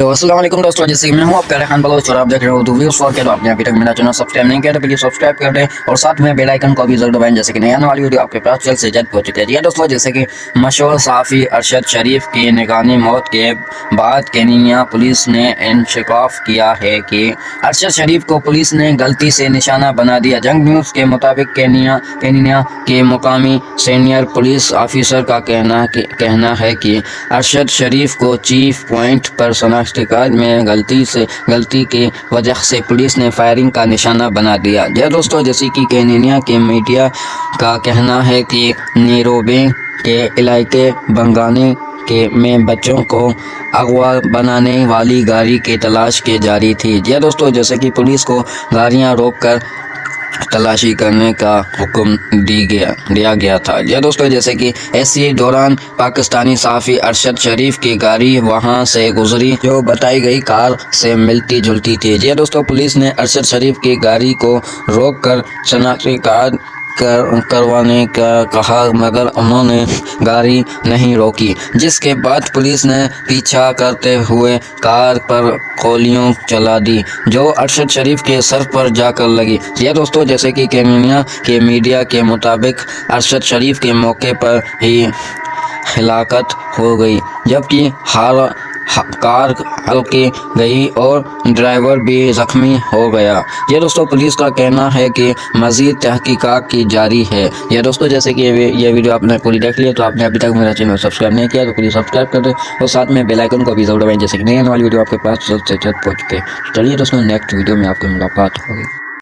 तो अस्सलाम वालेकुम दोस्तों, जैसे कि मैं हूं आपका रेहान बलोच और आप देख रहे हो तो व्यूज़ फॉर के। तो आपने अभी तक मेरा चैनल सब्सक्राइब नहीं किया तो प्लीज़ सब्सक्राइब कर दें और साथ में बेल आइकन को भी जरूर दबाएं, जैसे कि नई आने वाली वीडियो आपके पास जल्द से जल्द पहुंचती है। जी दोस्तों, जैसे कि मशहूर सहाफ़ी अरशद शरीफ की निगानी मौत के बाद केनिया पुलिस ने इंकशाफ किया है कि अरशद शरीफ को पुलिस ने गलती से निशाना बना दिया। जंग न्यूज़ के मुताबिक केनिया के मुकामी सीनियर पुलिस ऑफिसर का कहना है कि अरशद शरीफ को चीफ पॉइंट पर शनाख्ती कार्ड में गलती की वजह से पुलिस ने फायरिंग का निशाना बना दिया। दोस्तों, जैसे कि केनिया के मीडिया का कहना है कि नीरोबे के इलाके बंगानी में बच्चों को अगवा बनाने वाली गाड़ी की तलाश की जारी थी। दोस्तों, जैसे कि पुलिस को गाड़ियां रोककर तलाशी करने का हुक्म दिया गया था। दोस्तों, जैसे कि इसी दौरान पाकिस्तानी सहाफ़ी अरशद शरीफ की गाड़ी वहां से गुजरी जो बताई गई कार से मिलती जुलती थी। दोस्तों, पुलिस ने अरशद शरीफ की गाड़ी को रोककर शनाख्ती कार्ड करवाने का कहा, मगर उन्होंने गाड़ी नहीं रोकी, जिसके बाद पुलिस ने पीछा करते हुए कार पर गोलियां चला दी जो अरशद शरीफ के सर पर जाकर लगी। दोस्तों, जैसे कि केनिया के मीडिया के मुताबिक अरशद शरीफ के मौके पर ही हलाकत हो गई, जबकि कार हल्की गई और ड्राइवर भी जख्मी हो गया। दोस्तों, पुलिस का कहना है कि मज़ीद तहकीकात की जारी है। दोस्तों, जैसे कि ये वीडियो आपने पूरी देख लिया तो आपने अभी तक मेरा चैनल सब्सक्राइब नहीं किया तो प्लीज़ सब्सक्राइब कर दें और साथ में बेल आइकन को भी जरूर दबाएं, जैसे कि नई आने वाली वीडियो आपके पास जल्द से जल्द पहुँच के। चलिए दोस्तों, नेक्स्ट वीडियो में आपकी मुलाकात होगी।